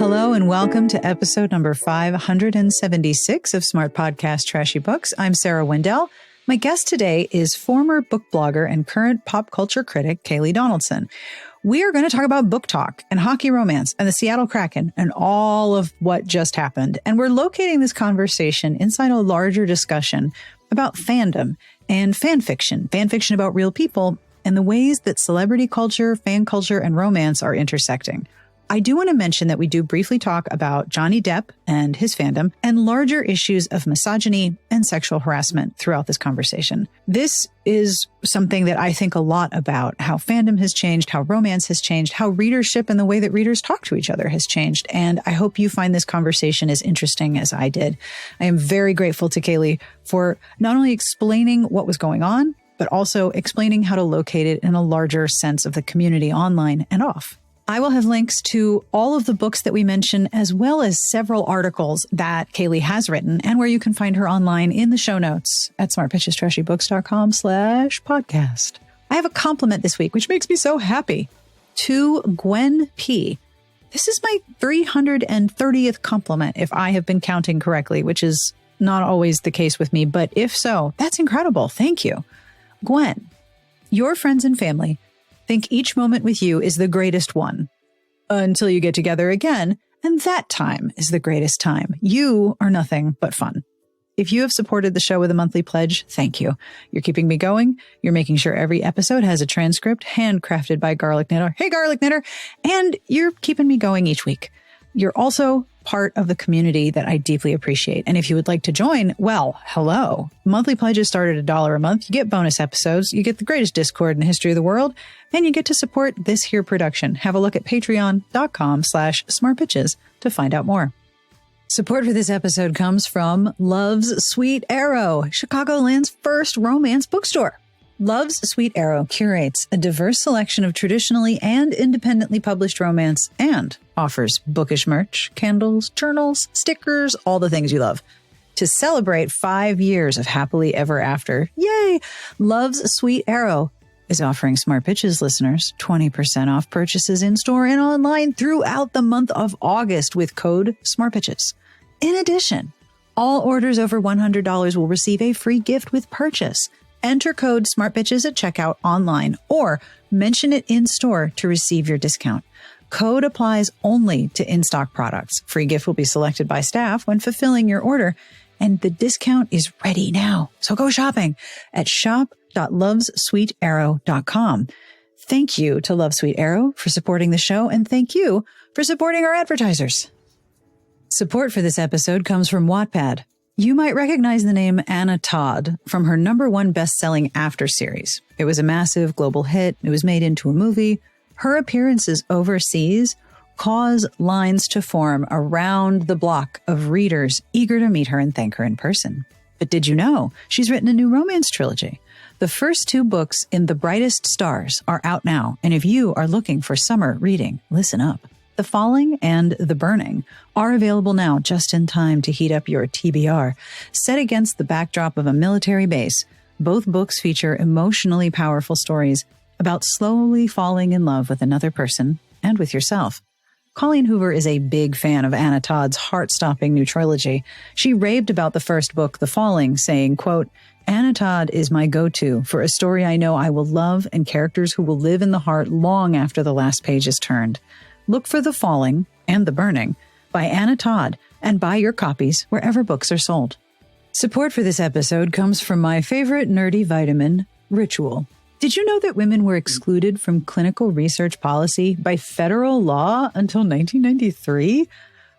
Hello and welcome to episode number 576 of Smart Podcast Trashy Books. I'm Sarah Wendell. My guest today is former book blogger and current pop culture critic Kayleigh Donaldson. We are going to talk about BookTok and hockey romance and the Seattle Kraken and all of what just happened. And we're locating this conversation inside a larger discussion about fandom and fanfiction about real people, and the ways that celebrity culture, fan culture, and romance are intersecting. I do want to mention that we do briefly talk about Johnny Depp and his fandom and larger issues of misogyny and sexual harassment throughout this conversation. This is something that I think a lot about, how fandom has changed, how romance has changed, how readership and the way that readers talk to each other has changed. And I hope you find this conversation as interesting as I did. I am very grateful to Kayleigh for not only explaining what was going on, but also explaining how to locate it in a larger sense of the community online and off. I will have links to all of the books that we mention, as well as several articles that Kayleigh has written and where you can find her online in the show notes at smartpitchestrashybooks.com/podcast. I have a compliment this week, which makes me so happy, to Gwen P. This is my 330th compliment, if I have been counting correctly, which is not always the case with me, but if so, that's incredible. Thank you. Gwen, your friends and family think each moment with you is the greatest one until you get together again, and that time is the greatest time. You are nothing but fun. If you have supported the show with a monthly pledge, thank you. You're keeping me going. You're making sure every episode has a transcript handcrafted by Garlic Knitter. Hey, Garlic Knitter. And you're keeping me going each week. You're also part of the community that I deeply appreciate. And if you would like to join, well, hello. Monthly pledges start at $1 a month. You get bonus episodes. You get the greatest Discord in the history of the world. And you get to support this here production. Have a look at patreon.com/smartpitches to find out more. Support for this episode comes from Love's Sweet Arrow, Chicagoland's first romance bookstore. Love's Sweet Arrow curates a diverse selection of traditionally and independently published romance and offers bookish merch, candles, journals, stickers, all the things you love. To celebrate 5 years of happily ever after, yay! Love's Sweet Arrow is offering Smart Pitches listeners 20% off purchases in-store and online throughout the month of August with code SmartPitches. In addition, all orders over $100 will receive a free gift with purchase. Enter code SmartPitches at checkout online or mention it in-store to receive your discount. Code applies only to in-stock products. Free gift will be selected by staff when fulfilling your order, and the discount is ready now. So go shopping at shop.lovessweetarrow.com. Thank you to Love Sweet Arrow for supporting the show, and thank you for supporting our advertisers. Support for this episode comes from Wattpad. You might recognize the name Anna Todd from her #1 best-selling After series. It was a massive global hit. It was made into a movie. Her appearances overseas cause lines to form around the block of readers eager to meet her and thank her in person. But did you know she's written a new romance trilogy? The first 2 books in The Brightest Stars are out now, and if you are looking for summer reading, listen up. The Falling and The Burning are available now just in time to heat up your TBR. Set against the backdrop of a military base, both books feature emotionally powerful stories about slowly falling in love with another person and with yourself. Colleen Hoover is a big fan of Anna Todd's heart-stopping new trilogy. She raved about the first book, The Falling, saying, quote, "Anna Todd is my go-to for a story I know I will love and characters who will live in the heart long after the last page is turned. Look for The Falling and The Burning by Anna Todd and buy your copies wherever books are sold." Support for this episode comes from my favorite nerdy vitamin, Ritual. Did you know that women were excluded from clinical research policy by federal law until 1993?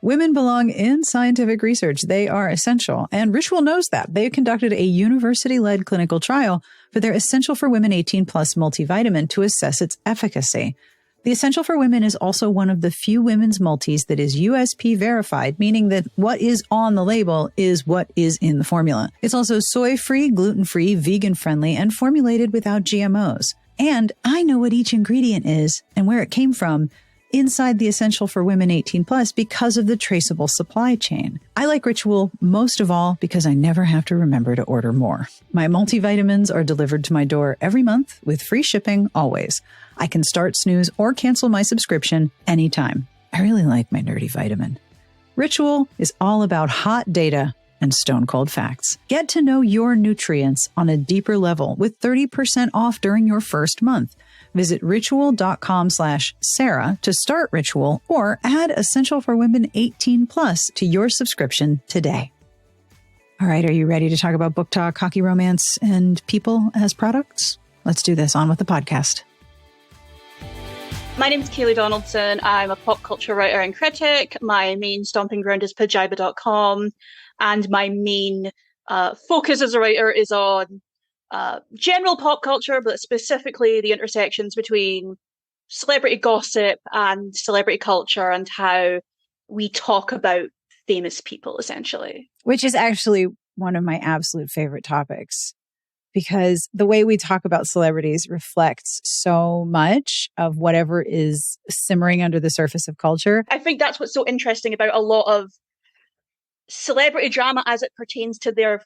Women belong in scientific research. They are essential. And Ritual knows that. They conducted a university-led clinical trial for their Essential for Women 18 Plus multivitamin to assess its efficacy. The Essential for Women is also one of the few women's multis that is USP verified, meaning that what is on the label is what is in the formula. It's also soy-free, gluten-free, vegan-friendly, and formulated without GMOs. And I know what each ingredient is and where it came from inside the Essential for Women 18 Plus because of the traceable supply chain. I like Ritual most of all because I never have to remember to order more. My multivitamins are delivered to my door every month with free shipping always. I can start, snooze, or cancel my subscription anytime. I really like my nerdy vitamin. Ritual is all about hot data and stone cold facts. Get to know your nutrients on a deeper level with 30% off during your first month. Visit ritual.com/Sarah to start Ritual or add Essential for Women 18 plus to your subscription today. All right, are you ready to talk about book talk, hockey romance, and people as products? Let's do this. On with the podcast. My name is Kayleigh Donaldson. I'm a pop culture writer and critic. My main stomping ground is pajiba.com. And my main focus as a writer is on general pop culture, but specifically the intersections between celebrity gossip and celebrity culture and how we talk about famous people, essentially. Which is actually one of my absolute favorite topics, because the way we talk about celebrities reflects so much of whatever is simmering under the surface of culture. I think that's what's so interesting about a lot of celebrity drama as it pertains to their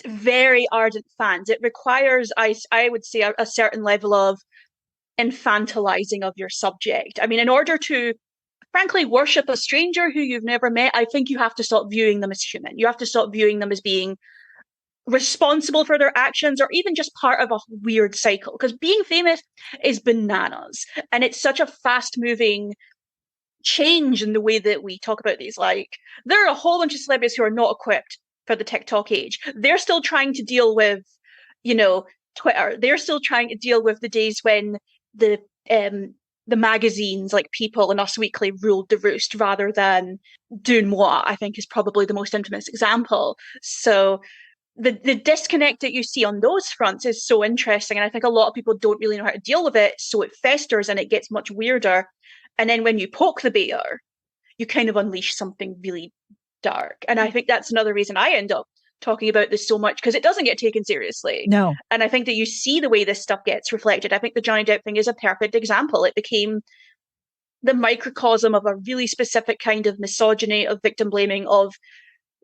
very ardent fans. It requires, I would say, a certain level of infantilizing of your subject. I mean, in order to frankly worship a stranger who you've never met, I think you have to stop viewing them as human. You have to stop viewing them as being responsible for their actions or even just part of a weird cycle. Because being famous is bananas. And it's such a fast moving change in the way that we talk about these. Like, there are a whole bunch of celebrities who are not equipped for the TikTok age. They're still trying to deal with, Twitter. They're still trying to deal with the days when the magazines like People and Us Weekly ruled the roost rather than Deux Moi, I think is probably the most infamous example. So the disconnect that you see on those fronts is so interesting. And I think a lot of people don't really know how to deal with it. So it festers and it gets much weirder. And then when you poke the bear, you kind of unleash something really dark. And I think that's another reason I end up talking about this so much, because it doesn't get taken seriously. No. And I think that you see the way this stuff gets reflected. I think the Johnny Depp thing is a perfect example. It became the microcosm of a really specific kind of misogyny, of victim blaming, of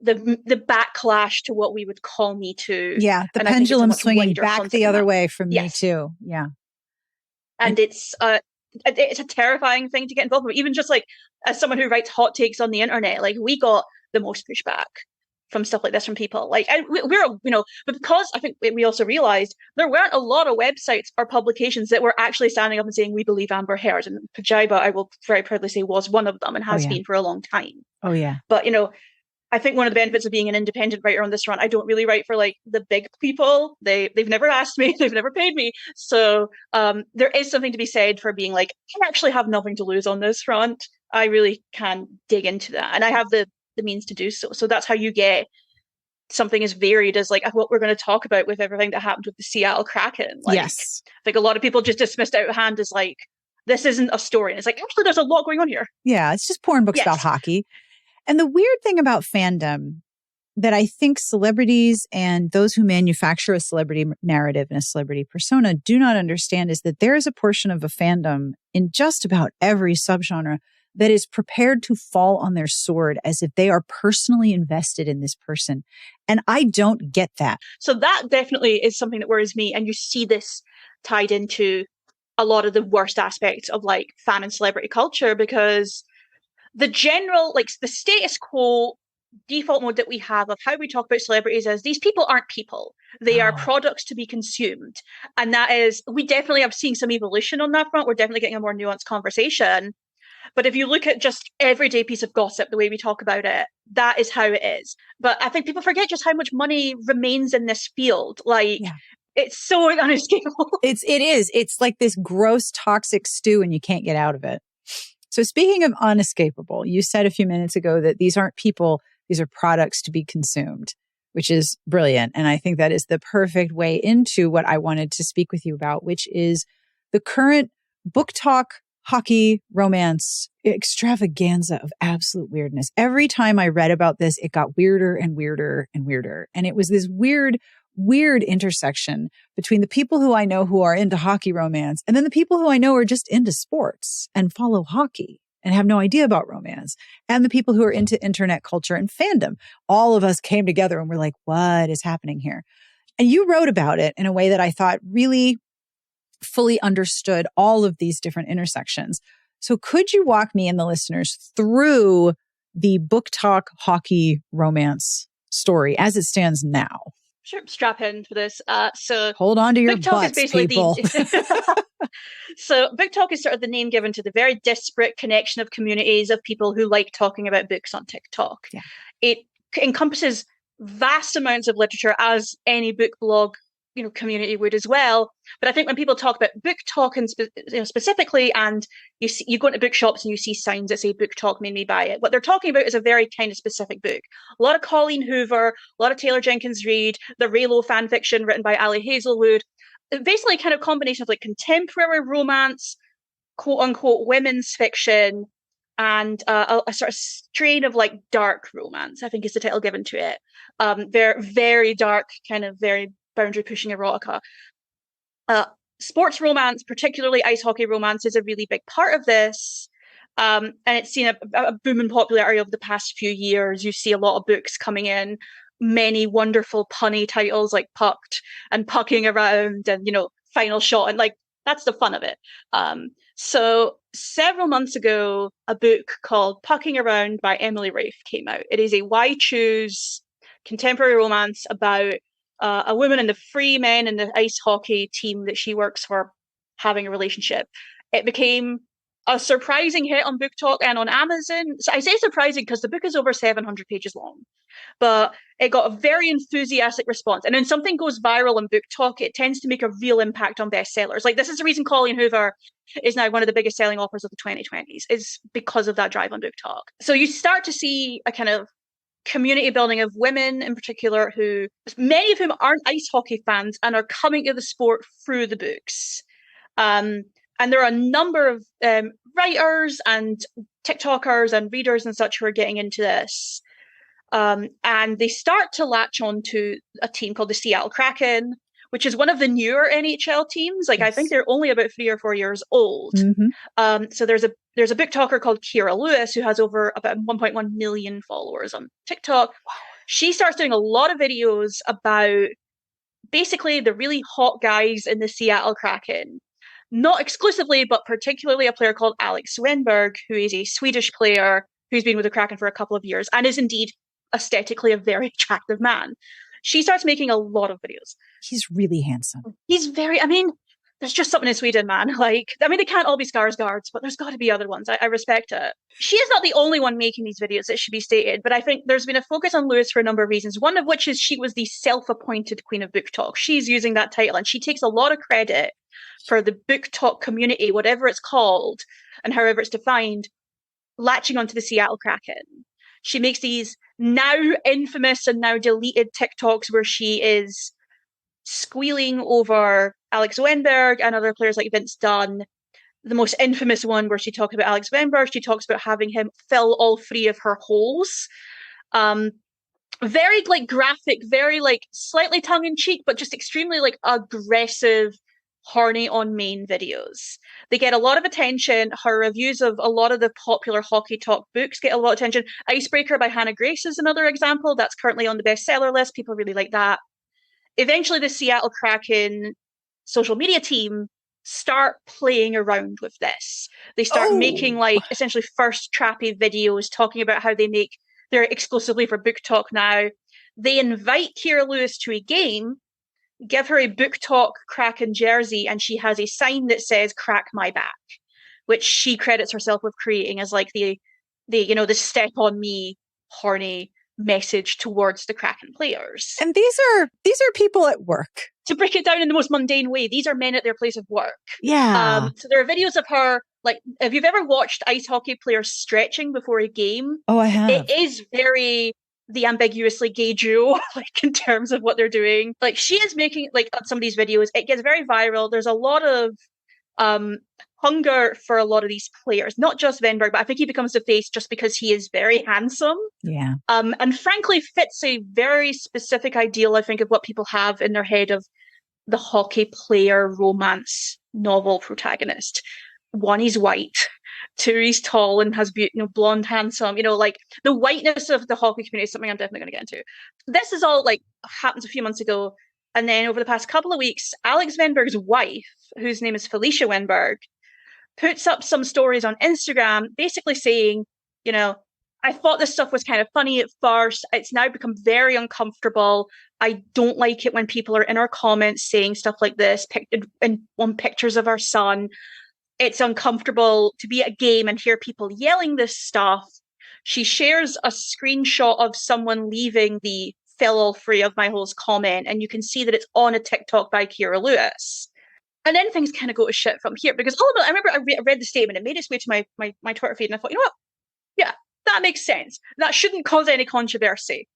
the backlash to what we would call Me Too. Yeah, the pendulum swinging back the other way from Me Too. Yeah. And it's a terrifying thing to get involved with. Even just like as someone who writes hot takes on the internet, like we got the most pushback from stuff like this from people. Like, and we're, but because I think we also realized there weren't a lot of websites or publications that were actually standing up and saying, we believe Amber Heard. And Pajiba, I will very proudly say, was one of them and has been for a long time. Oh, yeah. But, I think one of the benefits of being an independent writer on this front, I don't really write for like the big people. They've never asked me, they've never paid me. So there is something to be said for being like, I actually have nothing to lose on this front. I really can dig into that. And I have the means to do so. So that's how you get something as varied as like what we're going to talk about with everything that happened with the Seattle Kraken. Like, yes. I think a lot of people just dismissed out of hand as like, this isn't a story. And it's like, actually, there's a lot going on here. Yeah, it's just porn books about hockey. And the weird thing about fandom that I think celebrities and those who manufacture a celebrity narrative and a celebrity persona do not understand is that there is a portion of a fandom in just about every subgenre that is prepared to fall on their sword as if they are personally invested in this person. And I don't get that. So that definitely is something that worries me. And you see this tied into a lot of the worst aspects of like fan and celebrity culture, because the general, like the status quo default mode that we have of how we talk about celebrities is these people aren't people. They are products to be consumed. And that is, we definitely have seen some evolution on that front. We're definitely getting a more nuanced conversation. But if you look at just everyday piece of gossip, the way we talk about it, that is how it is. But I think people forget just how much money remains in this field. Like, it's so unescapable. It is. It's like this gross, toxic stew and you can't get out of it. So speaking of unescapable, you said a few minutes ago that these aren't people, these are products to be consumed, which is brilliant. And I think that is the perfect way into what I wanted to speak with you about, which is the current BookTok hockey romance extravaganza of absolute weirdness. Every time I read about this, it got weirder and weirder and weirder. And it was this weird intersection between the people who I know who are into hockey romance and then the people who I know are just into sports and follow hockey and have no idea about romance, and the people who are into internet culture and fandom. All of us came together and we're like, what is happening here? And you wrote about it in a way that I thought really fully understood all of these different intersections. So could you walk me and the listeners through the BookTok hockey romance story as it stands now? Sure, strap in for this. So hold on to your BookTok butts, is basically people. So BookTok is sort of the name given to the very disparate connection of communities of people who like talking about books on TikTok. Yeah. It encompasses vast amounts of literature, as any book blog community would as well. But I think when people talk about BookTok and specifically, and you go into bookshops and you see signs that say BookTok made me buy it, what they're talking about is a very kind of specific book. A lot of Colleen Hoover, a lot of Taylor Jenkins Reid, the Raylo fan fiction written by Ali Hazelwood. Basically kind of combination of like contemporary romance, quote unquote women's fiction, and a sort of strain of like dark romance, I think is the title given to it. Very, very dark, kind of very boundary pushing erotica. Sports romance, particularly ice hockey romance, is a really big part of this. And it's seen a boom in popularity over the past few years. You see a lot of books coming in, many wonderful punny titles like Pucked and Pucking Around and, Final Shot. And like, that's the fun of it. So several months ago, a book called Pucking Around by Emily Rafe came out. It is a Why Choose contemporary romance about a woman and the three men in the ice hockey team that she works for having a relationship. It became a surprising hit on BookTok and on Amazon. So I say surprising because the book is over 700 pages long, but it got a very enthusiastic response. And when something goes viral on BookTok, it tends to make a real impact on bestsellers. Like, this is the reason Colleen Hoover is now one of the biggest selling authors of the 2020s, is because of that drive on BookTok. So you start to see a kind of community building of women in particular, who many of whom aren't ice hockey fans and are coming to the sport through the books. And there are a number of writers and TikTokers and readers and such who are getting into this. And they start to latch on to a team called the Seattle Kraken, which is one of the newer NHL teams. Like, yes. I think they're only about 3 or 4 years old. Mm-hmm. So there's a BookToker called Kira Lewis who has over about 1.1 million followers on TikTok. Wow. She starts doing a lot of videos about basically the really hot guys in the Seattle Kraken. Not exclusively, but particularly a player called Alex Swenberg, who is a Swedish player who's been with the Kraken for a couple of years and is indeed aesthetically a very attractive man. She starts making a lot of videos. He's really handsome. He's very, there's just something in Sweden, man. Like, they can't all be Skarsgårds, but there's got to be other ones. I respect it. She is not the only one making these videos, it should be stated, but I think there's been a focus on Lewis for a number of reasons, one of which is she was the self-appointed Queen of BookTok. She's using that title, and she takes a lot of credit for the BookTok community, whatever it's called, and however it's defined, latching onto the Seattle Kraken. She makes these now infamous and now deleted TikToks where she is squealing over Alex Wenberg and other players like Vince Dunn. The most infamous one where she talks about Alex Wenberg, she talks about having him fill all 3 of her holes. Very like graphic, very like slightly tongue-in-cheek, but just extremely like aggressive, horny on main videos. They get a lot of attention. Her reviews of a lot of the popular hockey talk books get a lot of attention. Icebreaker by Hannah Grace is another example. That's currently on the bestseller list. People really like that. Eventually, the Seattle Kraken social media team start playing around with this. They start making like essentially first trappy videos talking about how they're exclusively for BookTok now. They invite Kira Lewis to a game, give her a BookTok Kraken jersey, and she has a sign that says "Crack my back," which she credits herself with creating as like the step on me horny message towards the Kraken players. And these are people at work. To break it down in the most mundane way, these are men at their place of work. Yeah. So there are videos of her, like, if you've ever watched ice hockey players stretching before a game, I have. It is very the ambiguously gay duo, like in terms of what they're doing. Like, she is making like some of these videos. It gets very viral. There's a lot of hunger for a lot of these players, not just Wenberg, but I think he becomes the face just because he is very handsome. Yeah. And frankly fits a very specific ideal, I think, of what people have in their head of the hockey player romance novel protagonist. 1, he's white. 2, he's tall and has blonde, handsome. Like the whiteness of the hockey community is something I'm definitely going to get into. This is all like happens a few months ago. And then over the past couple of weeks, Alex Wenberg's wife, whose name is Felicia Wenberg, puts up some stories on Instagram basically saying, you know, I thought this stuff was kind of funny at first. It's now become very uncomfortable. I don't like it when people are in our comments saying stuff like this, on pictures of our son. It's uncomfortable to be at a game and hear people yelling this stuff. She shares a screenshot of someone leaving the "fell all free of my host" comment, and you can see that it's on a TikTok by Kira Lewis. And then things kind of go to shit from here, because all of it, I remember I read the statement, it made its way to my Twitter feed, and I thought, you know what? Yeah, that makes sense. That shouldn't cause any controversy.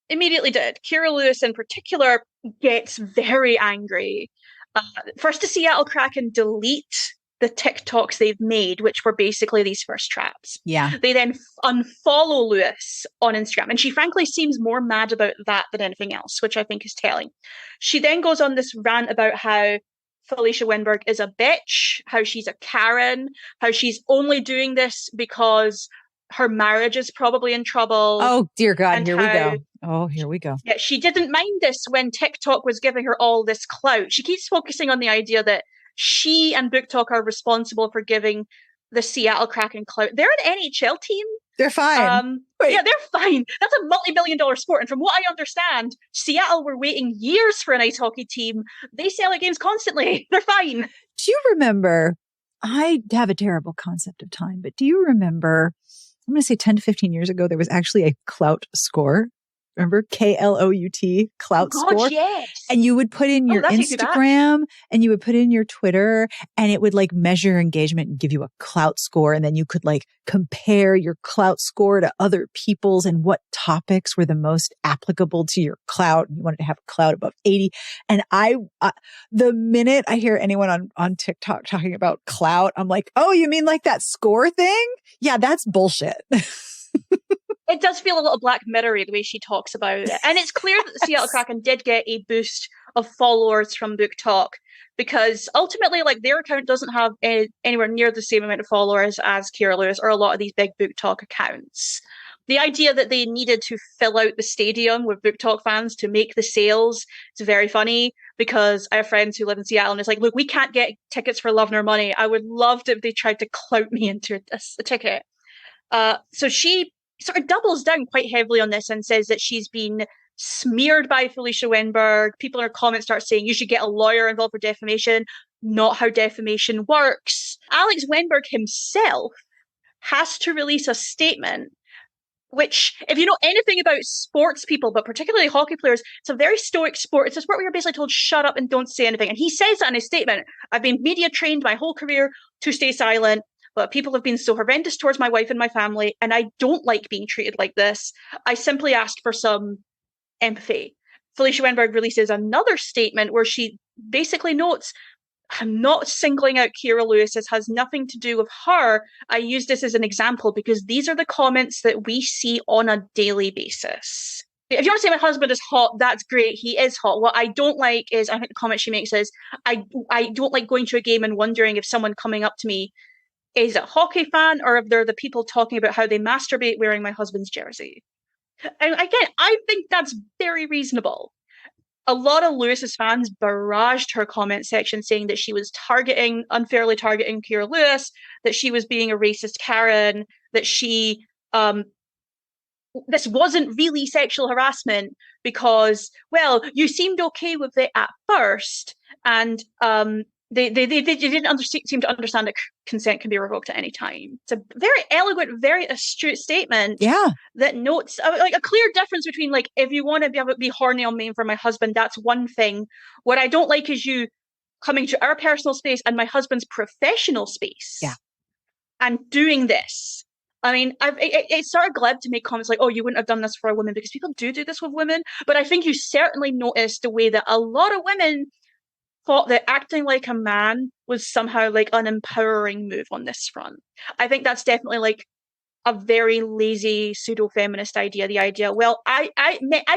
Immediately did. Kira Lewis in particular gets very angry. First, the Seattle Kraken delete the TikToks they've made, which were basically these first traps. Yeah. They then unfollow Lewis on Instagram. And she frankly seems more mad about that than anything else, which I think is telling. She then goes on this rant about how Felicia Winberg is a bitch, how she's a Karen, how she's only doing this because her marriage is probably in trouble. Oh, dear God, here we go. Oh, here we go. Yeah, she didn't mind this when TikTok was giving her all this clout. She keeps focusing on the idea that she and BookTok are responsible for giving the Seattle Kraken clout. They're an NHL team. They're fine. Yeah, they're fine. That's a multi-million-dollar sport. And from what I understand, Seattle were waiting years for an ice hockey team. They sell at games constantly. They're fine. Do you remember, I have a terrible concept of time, but do you remember, I'm going to say 10 to 15 years ago, there was actually a Klout score. Remember? Klout, Klout score. Yes. And you would put in your Instagram and you would put in your Twitter, and it would like measure engagement and give you a Klout score. And then you could like compare your Klout score to other people's and what topics were the most applicable to your Klout. You wanted to have a Klout above 80. And the minute I hear anyone on TikTok talking about Klout, I'm like, oh, you mean like that score thing? Yeah, that's bullshit. It does feel a little Black Mirror-y the way she talks about it. And it's clear that the Seattle Kraken did get a boost of followers from BookTok, because ultimately, like, their account doesn't have anywhere near the same amount of followers as Kira Lewis or a lot of these big BookTok accounts. The idea that they needed to fill out the stadium with BookTok fans to make the sales is very funny, because I have friends who live in Seattle and it's like, look, we can't get tickets for love nor money. I would love it if they tried to clout me into a ticket. So she sort of doubles down quite heavily on this and says that she's been smeared by Felicia Winberg. People in her comments start saying you should get a lawyer involved for defamation. Not how defamation works. Alex Winberg himself has to release a statement, which, if you know anything about sports people, but particularly hockey players, it's a very stoic sport. It's a sport where you're basically told, shut up and don't say anything. And he says that in his statement. I've been media trained my whole career to stay silent, but people have been so horrendous towards my wife and my family, and I don't like being treated like this. I simply asked for some empathy. Felicia Winberg releases another statement where she basically notes, I'm not singling out Kira Lewis. This has nothing to do with her. I use this as an example because these are the comments that we see on a daily basis. If you want to say my husband is hot, that's great. He is hot. What I don't like is, I think the comment she makes is, I don't like going to a game and wondering if someone coming up to me is a hockey fan or if they're the people talking about how they masturbate wearing my husband's jersey. And again, I think that's very reasonable. A lot of Lewis's fans barraged her comment section saying that she was unfairly targeting Kira Lewis, that she was being a racist Karen, that she, this wasn't really sexual harassment because, well, you seemed okay with it at first, and they didn't seem to understand that consent can be revoked at any time. It's a very eloquent, very astute statement. Yeah. That notes like a clear difference between, like, if you want to be horny on me for my husband, that's one thing. What I don't like is you coming to our personal space and my husband's professional space. Yeah. And doing this. I mean, it's sort of glib to make comments like, oh, you wouldn't have done this for a woman, because people do this with women. But I think you certainly noticed the way that a lot of women thought that acting like a man was somehow like an empowering move on this front. I think that's definitely like a very lazy pseudo-feminist idea. The idea, well, I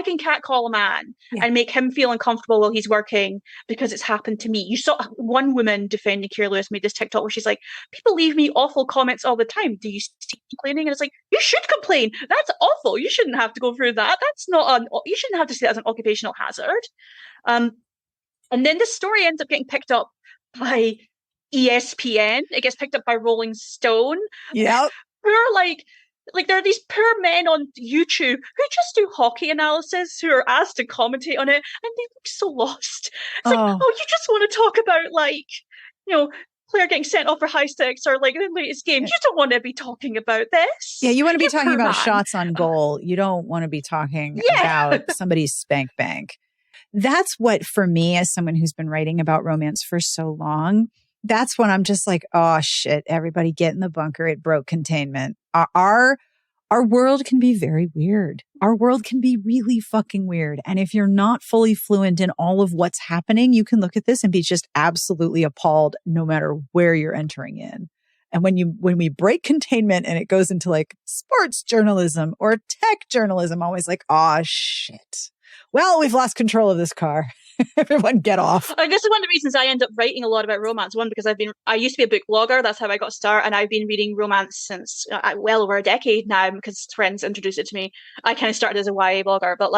can catcall a man and make him feel uncomfortable while he's working because it's happened to me. You saw one woman defending Kira Lewis made this TikTok where she's like, people leave me awful comments all the time. Do you see complaining? And it's like, you should complain. That's awful. You shouldn't have to go through that. You shouldn't have to see that as an occupational hazard. And then this story ends up getting picked up by ESPN. It gets picked up by Rolling Stone. Yep. Poor, like there are these poor men on YouTube who just do hockey analysis who are asked to commentate on it, and they look so lost. It's like, oh, you just want to talk about player getting sent off for high sticks or like the latest game. You don't want to be talking about this. Yeah, you want to be talking about shots on goal. You don't want to be talking about somebody's spank bank. That's what, for me, as someone who's been writing about romance for so long, that's when I'm just like, oh shit, everybody get in the bunker. It broke containment. Our world can be very weird. Our world can be really fucking weird. And if you're not fully fluent in all of what's happening, you can look at this and be just absolutely appalled no matter where you're entering in. And when we break containment and it goes into like sports journalism or tech journalism, I'm always like, oh shit. Well, we've lost control of this car. Everyone get off. This is one of the reasons I end up writing a lot about romance. One, because I used to be a book blogger. That's how I got started. And I've been reading romance since well over a decade now because friends introduced it to me. I kind of started as a YA blogger, but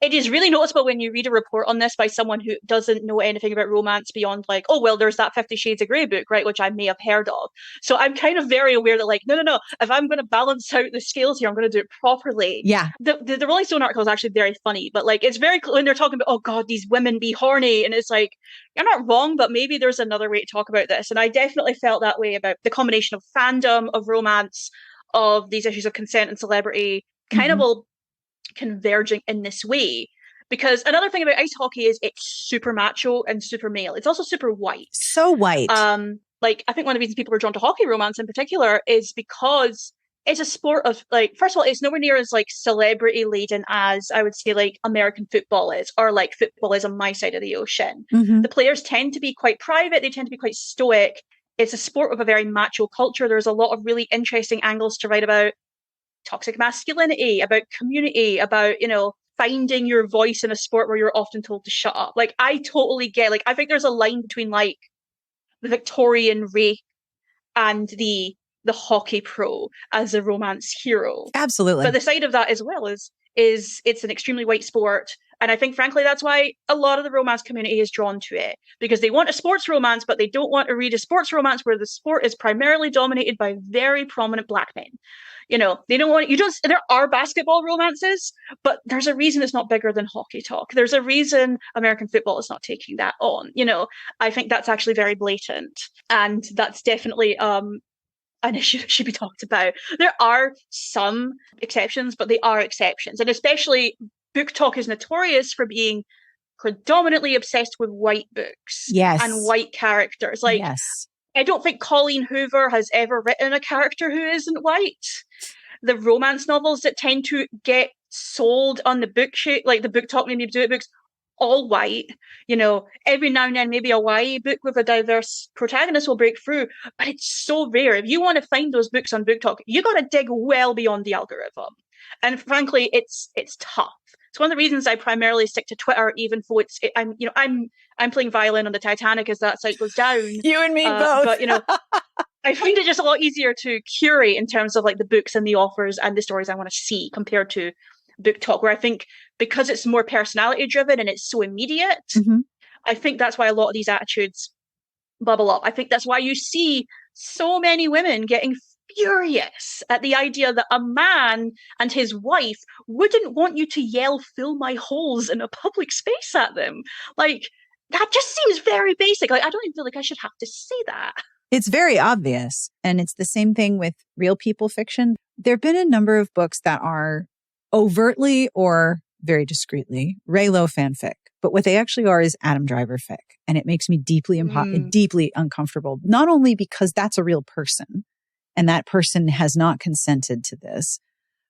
it is really noticeable when you read a report on this by someone who doesn't know anything about romance beyond oh, well, there's that 50 Shades of Grey book, right? Which I may have heard of. So I'm kind of very aware that no. If I'm going to balance out the scales here, I'm going to do it properly. Yeah. The Rolling Stone article is actually very funny, but it's very, when they're talking about, oh God, these women be horny. And it's like, you're not wrong, but maybe there's another way to talk about this. And I definitely felt that way about the combination of fandom, of romance, of these issues of consent and celebrity, kind of all converging in this way. Because another thing about ice hockey is it's super macho and super male. It's also super white. So white. I think one of the reasons people are drawn to hockey romance in particular is because it's a sport of first of all, it's nowhere near as celebrity laden as I would say American football is, or football is on my side of the ocean. The players tend to be quite private. They tend to be quite stoic. It's a sport with a very macho culture. There's a lot of really interesting angles to write about toxic masculinity, about community, about, finding your voice in a sport where you're often told to shut up. I totally get, I think there's a line between the Victorian rape and the hockey pro as a romance hero. Absolutely. But the side of that as well is it's an extremely white sport. And I think, frankly, that's why a lot of the romance community is drawn to it, because they want a sports romance, but they don't want to read a sports romance where the sport is primarily dominated by very prominent black men. They don't want there are basketball romances, but there's a reason it's not bigger than hockey talk. There's a reason American football is not taking that on. I think that's actually very blatant. And that's definitely an issue that should be talked about. There are some exceptions, but they are exceptions. And especially BookTok is notorious for being predominantly obsessed with white books and white characters. Yes. I don't think Colleen Hoover has ever written a character who isn't white. The romance novels that tend to get sold on the book shape, the BookTok maybe do it books, all white. Every now and then maybe a YA book with a diverse protagonist will break through, but it's so rare. If you want to find those books on BookTok, you got to dig well beyond the algorithm. And frankly, it's tough. It's one of the reasons I primarily stick to Twitter, even though I'm playing violin on the Titanic as that site goes down. You and me both. But I find it just a lot easier to curate in terms of the books and the authors and the stories I want to see compared to BookTok, where I think because it's more personality driven and it's so immediate, I think that's why a lot of these attitudes bubble up. I think that's why you see so many women getting furious at the idea that a man and his wife wouldn't want you to yell "fill my holes" in a public space at them. That just seems very basic. I don't even feel like I should have to say that. It's very obvious. And it's the same thing with real people fiction. There have been a number of books that are overtly or very discreetly Raylo fanfic. But what they actually are is Adam Driver fic. And it makes me deeply uncomfortable, not only because that's a real person and that person has not consented to this,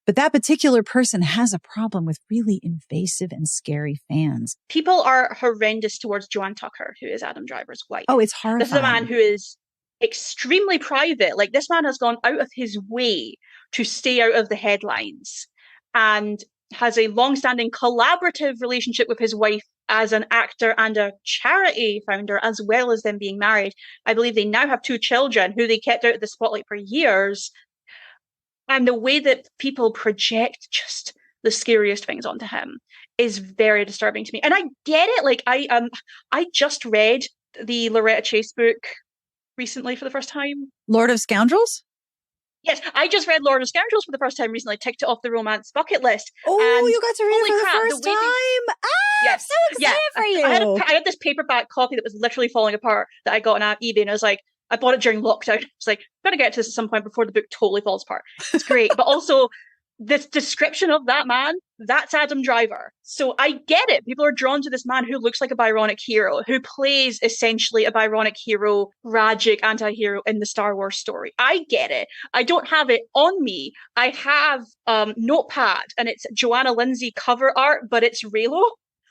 but that particular person has a problem with really invasive and scary fans. People are horrendous towards Joanne Tucker, who is Adam Driver's wife. Oh, it's horrifying. This is a man who is extremely private. This man has gone out of his way to stay out of the headlines and has a long-standing collaborative relationship with his wife as an actor and a charity founder, as well as them being married. I believe they now have 2 children who they kept out of the spotlight for years. And the way that people project just the scariest things onto him is very disturbing to me. And I get it. I just read the Loretta Chase book, recently for the first time. Lord of Scoundrels? Yes, I just read Lord of Scoundrels for the first time recently, ticked it off the romance bucket list. Oh, and you got to read it for the first time? I'm so excited for you. I had this paperback copy that was literally falling apart that I got on eBay, and I was like, I bought it during lockdown. It's like, I'm going to get to this at some point before the book totally falls apart. It's great. But also, this description of that man, that's Adam Driver. So I get it. People are drawn to this man who looks like a Byronic hero, who plays essentially a Byronic hero, tragic anti-hero in the Star Wars story. I get it. I don't have it on me. I have Notepad, and it's Joanna Lindsay cover art, but it's Reylo.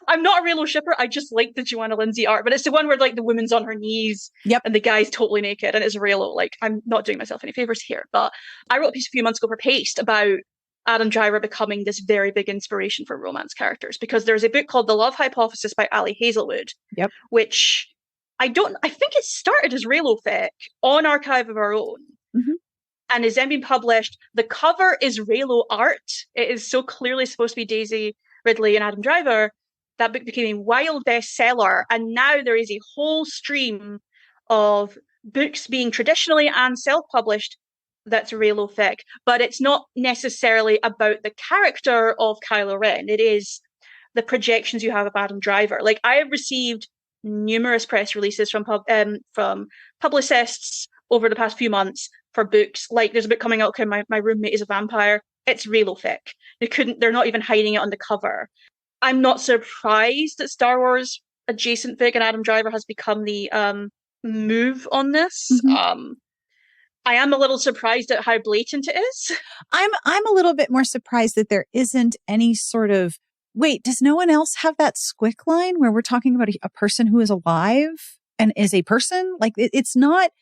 I'm not a Reylo shipper. I just like the Joanna Lindsay art, but it's the one where like the woman's on her knees, and the guy's totally naked, and it's Reylo. Like, I'm not doing myself any favors here, but I wrote a piece a few months ago for Paste about Adam Driver becoming this very big inspiration for romance characters, because there's a book called The Love Hypothesis by Ali Hazelwood, which I think it started as Reylo fic on Archive of Our Own, and is then being published. The cover is Reylo art. It is so clearly supposed to be Daisy Ridley and Adam Driver. That book became a wild bestseller, and now there is a whole stream of books being traditionally and self-published that's Reylo fic, but it's not necessarily about the character of Kylo Ren. It is the projections you have of Adam Driver. Like, I have received numerous press releases from publicists over the past few months for books. Like, there's a book coming out, okay, my roommate is a vampire. It's Reylo fic. They're not even hiding it on the cover. I'm not surprised that Star Wars adjacent fic and Adam Driver has become the move on this. I am a little surprised at how blatant it is. I'm a little bit more surprised that there isn't any sort of, wait, does no one else have that squick line where we're talking about a person who is alive and is a person? Like, it's not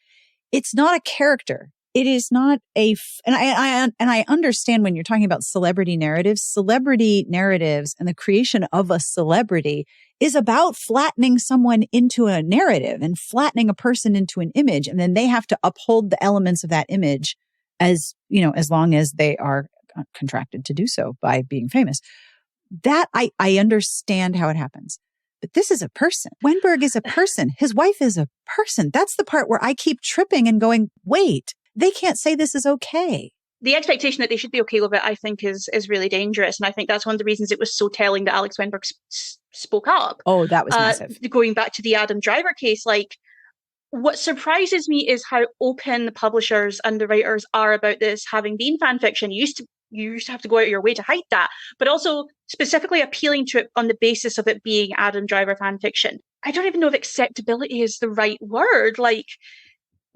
a character. It is not and I understand when you're talking about celebrity narratives and the creation of a celebrity is about flattening someone into a narrative and flattening a person into an image. And then they have to uphold the elements of that image as long as they are contracted to do so by being famous. That I understand how it happens. But this is a person. Wenberg is a person. His wife is a person. That's the part where I keep tripping and going, wait, they can't say this is okay. The expectation that they should be okay with it, I think, is really dangerous. And I think that's one of the reasons it was so telling that Alex Wenberg spoke up. Oh, that was massive. Going back to the Adam Driver case, like, what surprises me is how open the publishers and the writers are about this having been fan fiction. You used to have to go out of your way to hide that, but also specifically appealing to it on the basis of it being Adam Driver fan fiction. I don't even know if acceptability is the right word. Like,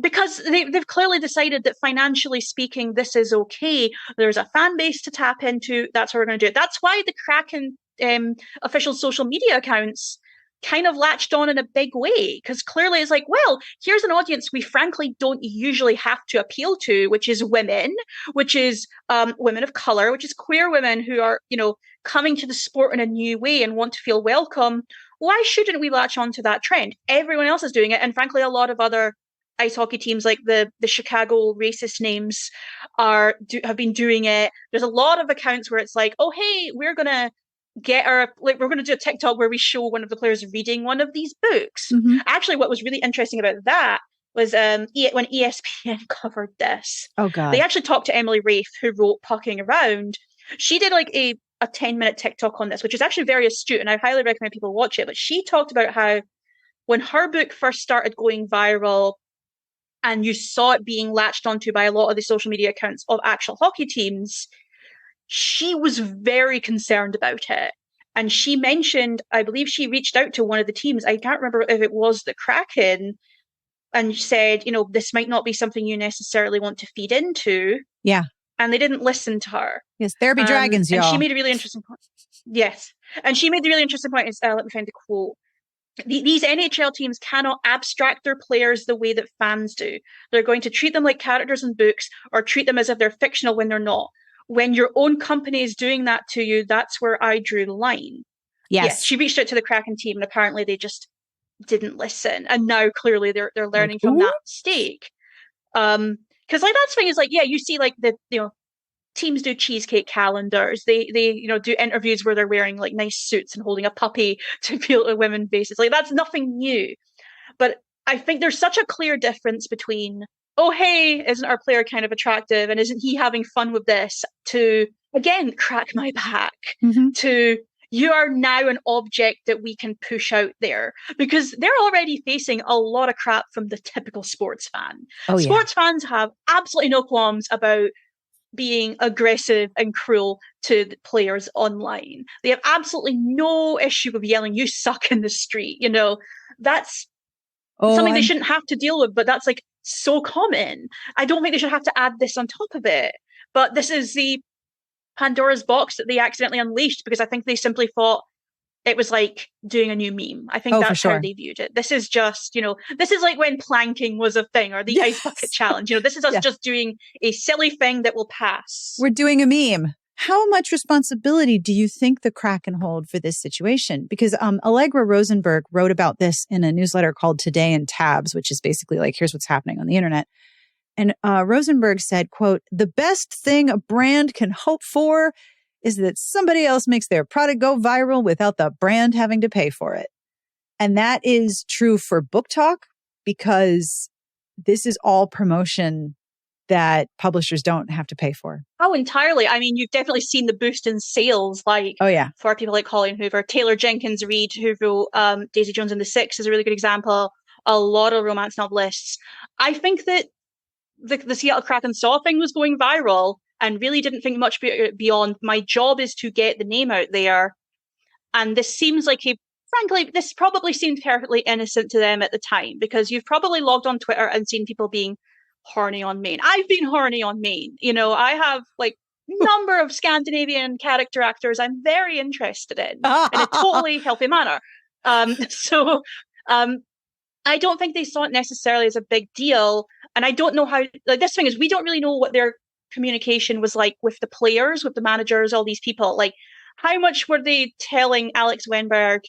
because they've clearly decided that financially speaking, this is okay. There's a fan base to tap into. That's how we're going to do it. That's why the Kraken official social media accounts kind of latched on in a big way, because clearly it's like, well, here's an audience we frankly don't usually have to appeal to, which is women, which is women of color, which is queer women who are, coming to the sport in a new way and want to feel welcome. Why shouldn't we latch on to that trend? Everyone else is doing it. And frankly, a lot of other ice hockey teams, like the Chicago racist names, have been doing it. There's a lot of accounts where it's like, oh, hey, we're going to we're going to do a TikTok where we show one of the players reading one of these books. Actually, what was really interesting about that was when ESPN covered this. Oh, God. They actually talked to Emily Rafe, who wrote Pucking Around. She did like a 10-minute TikTok on this, which is actually very astute, and I highly recommend people watch it. But she talked about how when her book first started going viral, and you saw it being latched onto by a lot of the social media accounts of actual hockey teams, she was very concerned about it. And she mentioned, I believe she reached out to one of the teams, I can't remember if it was the Kraken, and said, this might not be something you necessarily want to feed into. Yeah. And they didn't listen to her. Yes, there be dragons, y'all. And she made a really interesting point. Yes. And she made the really interesting point, let me find the quote. These NHL teams cannot abstract their players the way that fans do. They're going to treat them like characters in books or treat them as if they're fictional when they're not. When your own company is doing that to you, that's where I drew the line. Yes. She reached out to the Kraken team, and apparently they just didn't listen. And now clearly they're learning from that mistake. Because that's the thing is, like, yeah, you see like the teams do cheesecake calendars. They do interviews where they're wearing like nice suits and holding a puppy to appeal to women faces. Like, that's nothing new. But I think there's such a clear difference between, oh, hey, isn't our player kind of attractive and isn't he having fun with this, to, again, crack my back, to you are now an object that we can push out there, because they're already facing a lot of crap from the typical sports fan. Sports fans have absolutely no qualms about being aggressive and cruel to the players online. They have absolutely no issue with yelling, "You suck," in the street. You know, that's something they shouldn't have to deal with, but that's like so common. I don't think they should have to add this on top of it. But this is the Pandora's box that they accidentally unleashed, because I think they simply thought it was like doing a new meme. I think that's how they viewed it. This is just, you know, this is like when planking was a thing, or the ice bucket challenge. You know, this is us just doing a silly thing that will pass. We're doing a meme. How much responsibility do you think the Kraken hold for this situation? Because Allegra Rosenberg wrote about this in a newsletter called Today in Tabs, which is basically like, here's what's happening on the internet. And Rosenberg said, quote, "The best thing a brand can hope for is that somebody else makes their product go viral without the brand having to pay for it." And that is true for BookTok, because this is all promotion that publishers don't have to pay for. Oh, entirely. I mean, you've definitely seen the boost in sales, like for people like Colleen Hoover. Taylor Jenkins Reid, who wrote Daisy Jones and the Six, is a really good example. A lot of romance novelists. I think that the Seattle Kraken saw thing was going viral and really didn't think much beyond, my job is to get the name out there. And this seems like frankly, this probably seemed perfectly innocent to them at the time, because you've probably logged on Twitter and seen people being horny on Maine. I've been horny on Maine. You know, I have like number of Scandinavian character actors I'm very interested in a totally healthy manner. So I don't think they saw it necessarily as a big deal. And I don't know how, like, this thing is, we don't really know what their communication was like with the players, with the managers, all these people. Like, how much were they telling Alex Wennberg,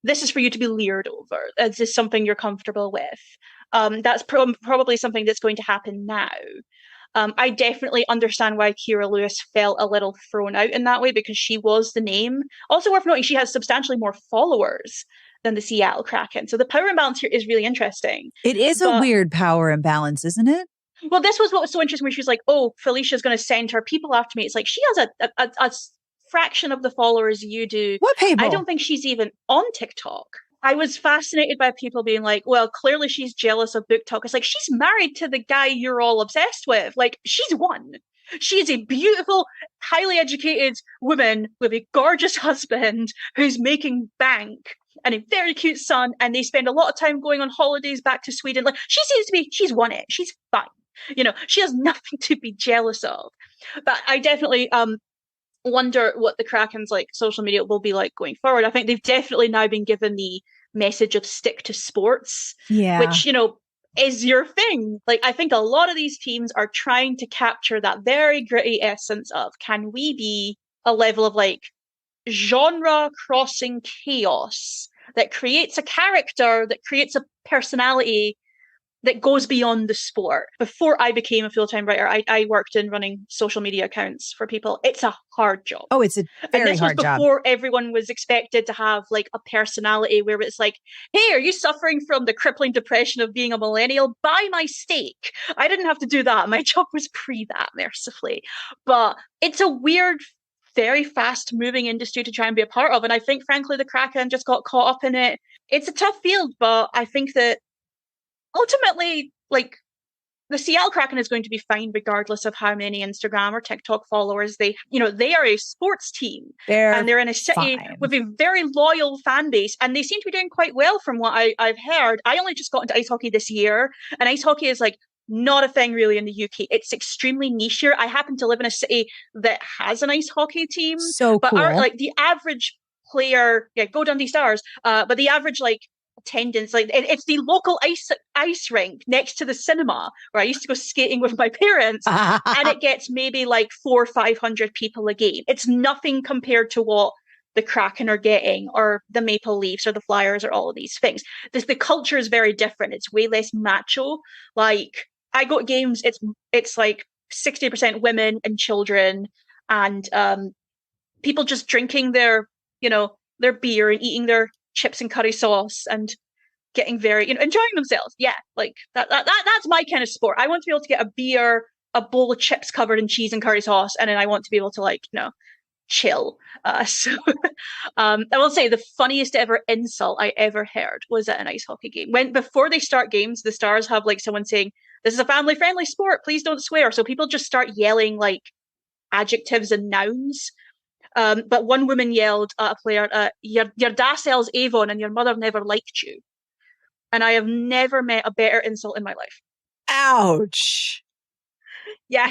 this is for you to be leered over? Is this something you're comfortable with? That's probably something that's going to happen now. I definitely understand why Kira Lewis felt a little thrown out in that way, because she was the name. Also worth noting, she has substantially more followers than the Seattle Kraken. So the power imbalance here is really interesting. It is a weird power imbalance, isn't it? Well, this was what was so interesting, where she was like, oh, Felicia's going to send her people after me. It's like, she has a fraction of the followers you do. What people? I don't think she's even on TikTok. I was fascinated by people being like, well, clearly she's jealous of BookTok. It's like, she's married to the guy you're all obsessed with. Like, she's won. She is a beautiful, highly educated woman with a gorgeous husband who's making bank and a very cute son, and they spend a lot of time going on holidays back to Sweden. Like, she seems to be, she's won it. She's fine. You know, she has nothing to be jealous of. But I definitely wonder what the Kraken's like social media will be like going forward. I think they've definitely now been given the message of stick to sports, which, you know, is your thing. Like, I think a lot of these teams are trying to capture that very gritty essence of, can we be a level of like genre crossing chaos that creates a character, that creates a personality that goes beyond the sport. Before I became a full-time writer, I worked in running social media accounts for people. It's a hard job. Oh, it's a very hard job. Before everyone was expected to have like a personality where it's like, hey, are you suffering from the crippling depression of being a millennial? Buy my steak. I didn't have to do that. My job was pre that, mercifully. But it's a weird, very fast moving industry to try and be a part of. And I think, frankly, the Kraken just got caught up in it. It's a tough field, but I think that ultimately, like, the Seattle Kraken is going to be fine regardless of how many Instagram or TikTok followers they are a sports team. They're in a city with a very loyal fan base, and they seem to be doing quite well from what I've heard. I only just got into ice hockey this year, and ice hockey is like not a thing really in the UK. It's extremely niche here. I happen to live in a city that has an ice hockey team. So but cool. Like the average player, go Dundee Stars, but the average like attendance, like it's the local ice rink next to the cinema where I used to go skating with my parents, and it gets maybe like 400 or 500 people a game. It's nothing compared to what the Kraken are getting, or the Maple Leafs, or the Flyers, or all of these things. The culture is very different. It's way less macho. Like, I go to games, it's like 60% women and children, and people just drinking their beer and eating their chips and curry sauce, and getting very, enjoying themselves. Yeah, like that's my kind of sport. I want to be able to get a beer, a bowl of chips covered in cheese and curry sauce, and then I want to be able to chill. So I will say the funniest ever insult I ever heard was at an ice hockey game. Before they start games, the Stars have someone saying, "This is a family friendly sport, please don't swear." So people just start yelling adjectives and nouns. But one woman yelled at a player, your da sells Avon and your mother never liked you. And I have never met a better insult in my life. Ouch. Yeah.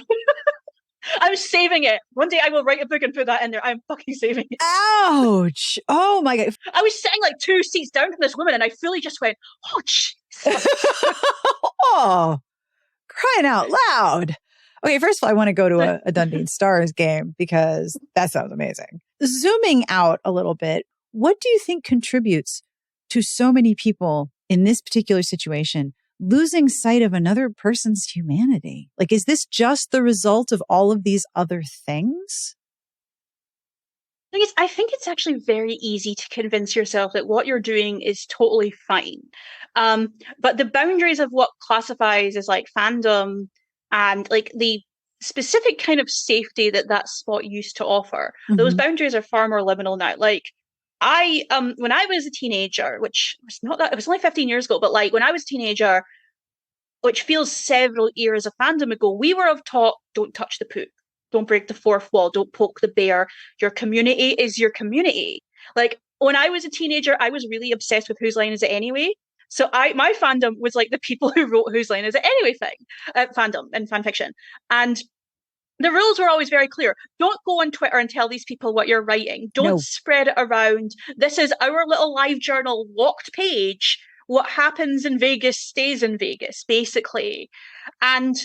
I'm saving it. One day I will write a book and put that in there. I'm fucking saving it. Ouch. Oh my God. I was sitting 2 seats down from this woman and I fully just went, oh, jeez. Oh, crying out loud. Okay, first of all, I want to go to a Dundee Stars game because that sounds amazing. Zooming out a little bit, what do you think contributes to so many people in this particular situation losing sight of another person's humanity? Is this just the result of all of these other things? I think it's actually very easy to convince yourself that what you're doing is totally fine. But the boundaries of what classifies as fandom and the specific kind of safety that spot used to offer, those boundaries are far more liminal now. I when I was a teenager, which was not that, it was only 15 years ago, but when I was a teenager, which feels several eras of fandom ago, we were taught, don't touch the poop, don't break the fourth wall, don't poke the bear. Your community is your community. When I was a teenager, I was really obsessed with Whose Line Is It Anyway? So my fandom was the people who wrote Whose Line Is It Anyway fandom and fanfiction. And the rules were always very clear. Don't go on Twitter and tell these people what you're writing. Don't spread it around. This is our little live journal locked page. What happens in Vegas stays in Vegas, basically. And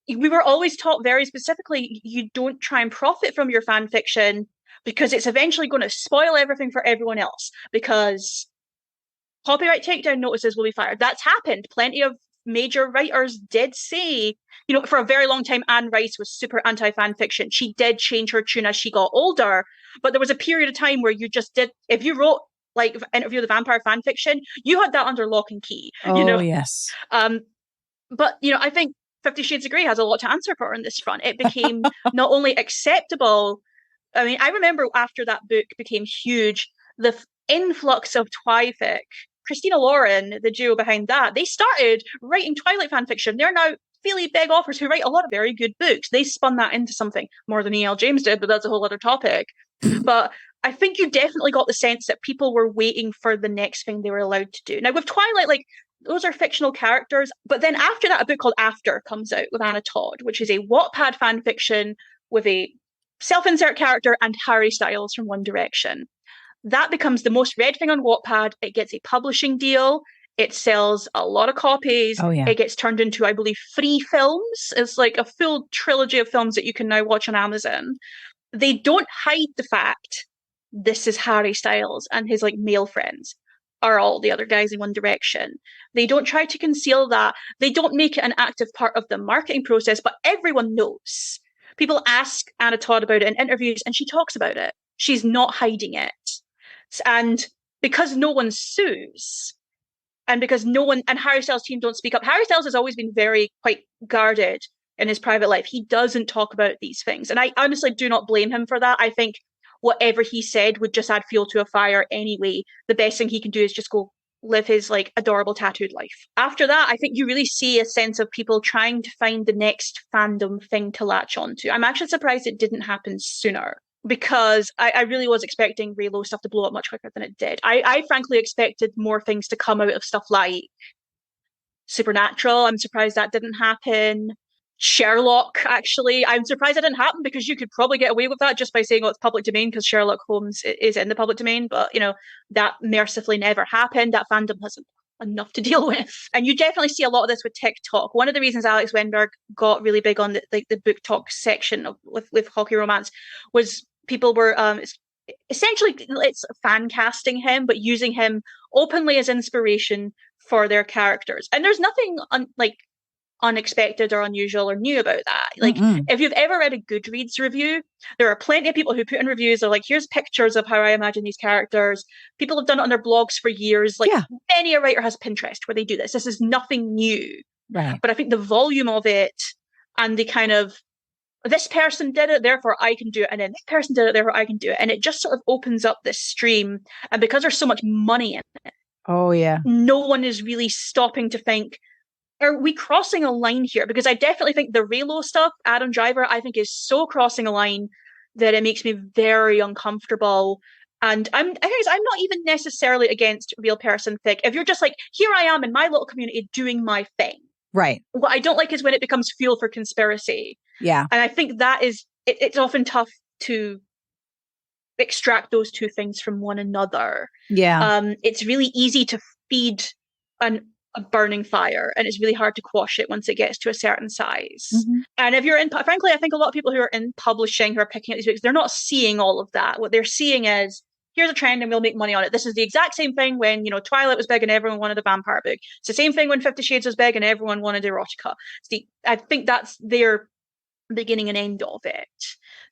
we were always taught very specifically, you don't try and profit from your fan fiction because it's eventually going to spoil everything for everyone else, because copyright takedown notices will be fired. That's happened. Plenty of major writers did say, for a very long time, Anne Rice was super anti-fan fiction. She did change her tune as she got older, but there was a period of time where you just did, if you wrote Interview with the Vampire fan fiction, you had that under lock and key. Yes. But I think 50 Shades of Grey has a lot to answer for on this front. It became not only acceptable, I mean, I remember after that book became huge, the influx of Twyfic, Christina Lauren, the duo behind that, they started writing Twilight fan fiction. They're now really big authors who write a lot of very good books. They spun that into something more than E.L. James did, but that's a whole other topic. But I think you definitely got the sense that people were waiting for the next thing they were allowed to do. Now, with Twilight, those are fictional characters. But then after that, a book called After comes out with Anna Todd, which is a Wattpad fan fiction with a self-insert character and Harry Styles from One Direction. That becomes the most read thing on Wattpad. It gets a publishing deal. It sells a lot of copies. Oh, yeah. It gets turned into, I believe, 3 films. It's a full trilogy of films that you can now watch on Amazon. They don't hide the fact this is Harry Styles and his male friends are all the other guys in One Direction. They don't try to conceal that. They don't make it an active part of the marketing process, but everyone knows. People ask Anna Todd about it in interviews and she talks about it. She's not hiding it. And because no one sues, and because no one, and Harry Styles' team don't speak up, Harry Styles has always been quite guarded in his private life. He doesn't talk about these things. And I honestly do not blame him for that. I think whatever he said would just add fuel to a fire anyway. The best thing he can do is just go live his adorable tattooed life. After that, I think you really see a sense of people trying to find the next fandom thing to latch onto. I'm actually surprised it didn't happen sooner, because I really was expecting Raylo stuff to blow up much quicker than it did. I frankly expected more things to come out of stuff like Supernatural. I'm surprised that didn't happen. Sherlock, actually, I'm surprised that didn't happen, because you could probably get away with that just by saying, oh, it's public domain, because Sherlock Holmes is in the public domain. But, that mercifully never happened. That fandom has enough to deal with. And you definitely see a lot of this with TikTok. One of the reasons Alex Wenberg got really big on the BookTok section with hockey romance was people were essentially, it's fan casting him, but using him openly as inspiration for their characters. And there's nothing unexpected or unusual or new about that. Like, if you've ever read a Goodreads review, there are plenty of people who put in reviews of like, here's pictures of how I imagine these characters. People have done it on their blogs for years. Like, many a writer has Pinterest where they do this. This is nothing new. Right. But I think the volume of it and the kind of, this person did it, therefore I can do it. And then this person did it, therefore I can do it. And it just sort of opens up this stream. And because there's so much money in it, no one is really stopping to think, are we crossing a line here? Because I definitely think the Raylo stuff, Adam Driver, I think is so crossing a line that it makes me very uncomfortable. And I'm not even necessarily against real person fic. If you're just like, here I am in my little community doing my thing. Right. What I don't like is when it becomes fuel for conspiracy. Yeah. And I think that is, it's often tough to extract those two things from one another. Yeah. It's really easy to feed a burning fire, and it's really hard to quash it once it gets to a certain size. And if you're frankly, I think a lot of people who are in publishing, who are picking up these books, they're not seeing all of that. What they're seeing is, here's a trend and we'll make money on it. This is the exact same thing when, Twilight was big and everyone wanted a vampire book. It's the same thing when 50 Shades was big and everyone wanted erotica. I think that's their beginning and end of it.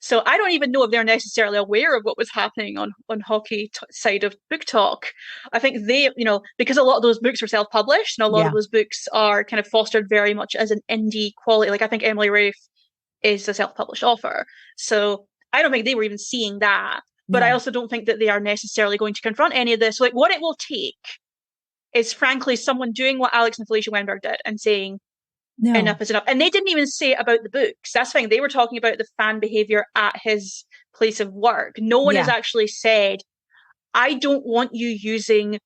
So I don't even know if they're necessarily aware of what was happening on Hockey side of BookTok. I think they, because a lot of those books were self-published and a lot of those books are kind of fostered very much as an indie quality. Like I think Emily Rafe is a self-published author. So I don't think they were even seeing that. But I also don't think that they are necessarily going to confront any of this. Like what it will take is frankly someone doing what Alex and Felicia Wenberg did and saying, enough is enough. And they didn't even say it about the books. That's the thing. They were talking about the fan behavior at his place of work. No one has actually said, I don't want you using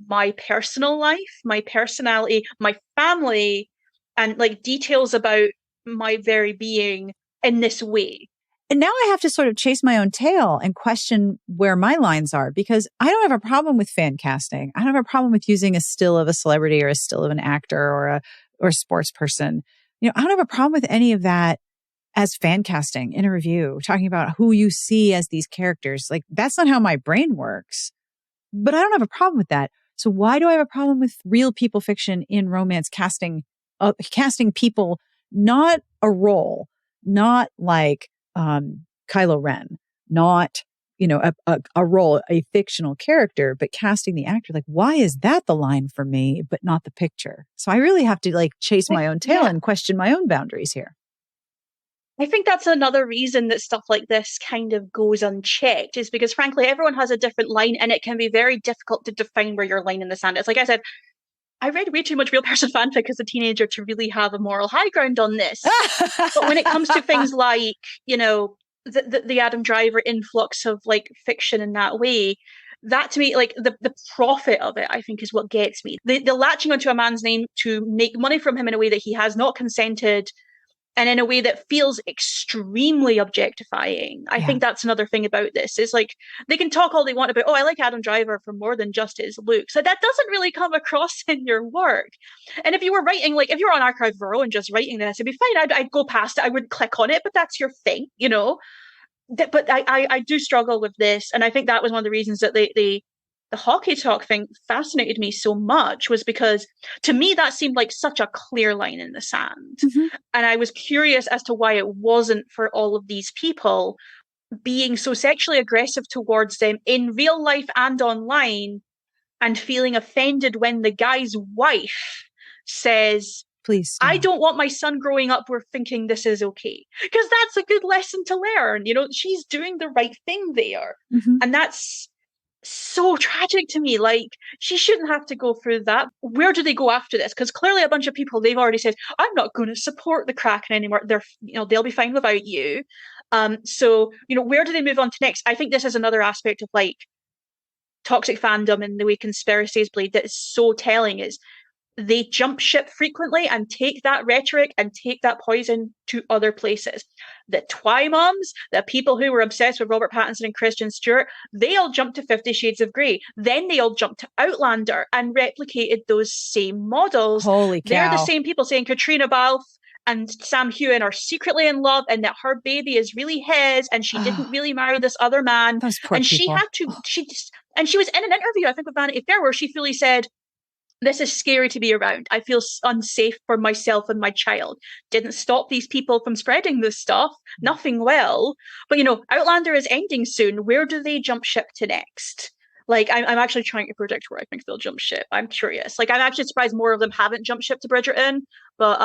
my personal life, my personality, my family, and like details about my very being in this way. And now I have to sort of chase my own tail and question where my lines are, because I don't have a problem with fan casting. I don't have a problem with using a still of a celebrity or a still of an actor or a sports person. I don't have a problem with any of that as fan casting in a review, talking about who you see as these characters. Like that's not how my brain works, but I don't have a problem with that. So why do I have a problem with real people fiction in romance casting people, not a role, not like, Kylo Ren, not, a role, a fictional character, but casting the actor. Like, why is that the line for me, but not the picture? So I really have to like chase my own tail and question my own boundaries here. I think that's another reason that stuff like this kind of goes unchecked, is because frankly, everyone has a different line and it can be very difficult to define where your line in the sand is. Like I said, I read way too much real person fanfic as a teenager to really have a moral high ground on this. But when it comes to things like, the Adam Driver influx of like fiction in that way, that to me, like the profit of it, I think is what gets me. The latching onto a man's name to make money from him in a way that he has not consented and in a way that feels extremely objectifying. I think that's another thing about this, is like they can talk all they want about, I like Adam Driver for more than just his looks. So that doesn't really come across in your work. And if you were writing, like if you're on Archive Row and just writing this, it'd be fine. I'd go past it. I wouldn't click on it, but that's your thing, But I do struggle with this. And I think that was one of the reasons that the Hockey Talk thing fascinated me so much, was because to me that seemed like such a clear line in the sand. And I was curious as to why it wasn't for all of these people being so sexually aggressive towards them in real life and online, and feeling offended when the guy's wife says, please stop. I don't want my son growing up we're thinking this is okay. Because that's a good lesson to learn. She's doing the right thing there. And that's so tragic to me. Like, she shouldn't have to go through that. Where do they go after this? Because clearly a bunch of people, they've already said, I'm not going to support the Kraken anymore. They'll be fine without you. So where do they move on to next? I think this is another aspect of like toxic fandom and the way conspiracies bleed that is so telling, is they jump ship frequently and take that rhetoric and take that poison to other places. The Twi moms, the people who were obsessed with Robert Pattinson and Kristen Stewart, they all jumped to 50 Shades of Grey. Then they all jumped to Outlander and replicated those same models. Holy cow. They're the same people saying Katrina Balfe and Sam Heughan are secretly in love and that her baby is really his and she didn't really marry this other man. Those poor and people. she was in an interview, I think with Vanity Fair, where she fully said, this is scary to be around. I feel unsafe for myself and my child. Didn't stop these people from spreading this stuff. Nothing will. But, Outlander is ending soon. Where do they jump ship to next? Like, I'm actually trying to predict where I think they'll jump ship. I'm curious. Like, I'm actually surprised more of them haven't jumped ship to Bridgerton. But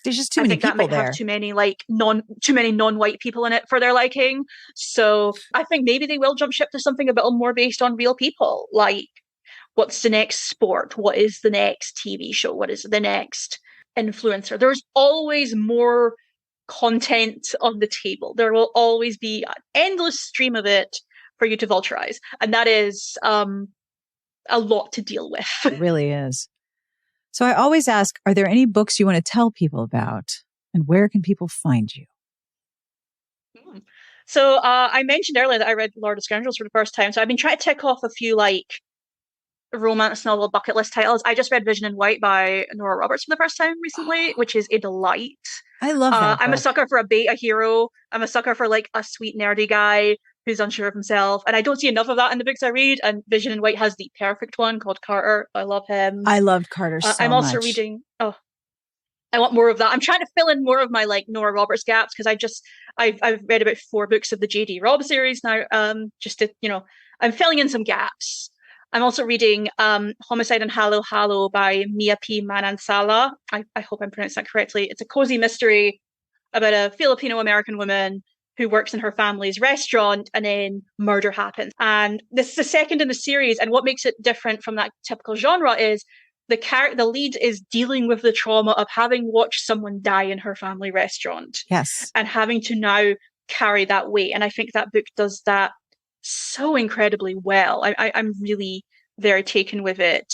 there's just too many people that might there. have too many non-white people in it for their liking. So I think maybe they will jump ship to something a bit more based on real people. Like, what's the next sport? What is the next TV show? What is the next influencer? There's always more content on the table. There will always be an endless stream of it for you to vulturize. And that is a lot to deal with. It really is. So I always ask, are there any books you want to tell people about? And where can people find you? So I mentioned earlier that I read Lord of Scoundrels for the first time. So I've been trying to tick off a few romance novel bucket list titles. I just read Vision in White by Nora Roberts for the first time recently, which is a delight. I love that I'm book. a sucker for a beta hero. I'm a sucker for a sweet nerdy guy who's unsure of himself. And I don't see enough of that in the books I read. And Vision in White has the perfect one called Carter. I love him. I loved Carter so much. I'm also reading... I want more of that. I'm trying to fill in more of my Nora Roberts gaps because I've read about 4 books of the J.D. Robb series now. Just to, I'm filling in some gaps. I'm also reading Homicide and Halo Halo by Mia P. Manansala. I hope I'm pronouncing that correctly. It's a cozy mystery about a Filipino-American woman who works in her family's restaurant and then murder happens. And this is the second in the series. And what makes it different from that typical genre is the lead is dealing with the trauma of having watched someone die in her family restaurant. Yes. And having to now carry that weight. And I think that book does that so incredibly well. I'm really very taken with it.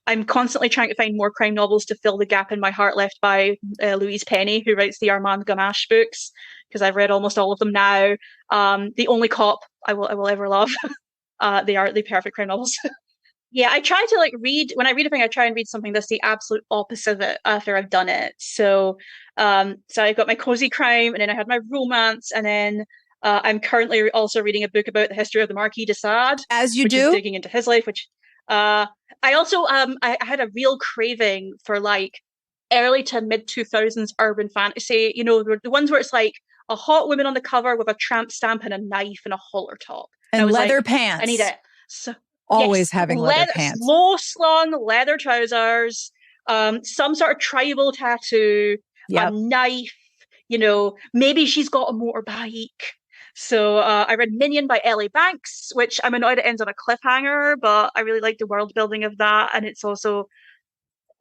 I'm constantly trying to find more crime novels to fill the gap in my heart left by Louise Penny, who writes the Armand Gamache books, because I've read almost all of them now. The Only Cop I will ever love. They are the perfect crime novels. Yeah, I try to read, when I read a thing, I try and read something that's the absolute opposite of it after I've done it. So I've got my cozy crime, and then I had my romance, and then I'm currently also reading a book about the history of the Marquis de Sade. As you which do. Is digging into his life, which I also, I had a real craving for early to mid 2000s urban fantasy, the ones where it's a hot woman on the cover with a tramp stamp and a knife and a halter top. And leather pants. I need it. So, always having leather pants. Low slung leather trousers, some sort of tribal tattoo, a knife, maybe she's got a motorbike. So I read Minion by Ellie Banks, which I'm annoyed it ends on a cliffhanger, but I really like the world building of that. And it's also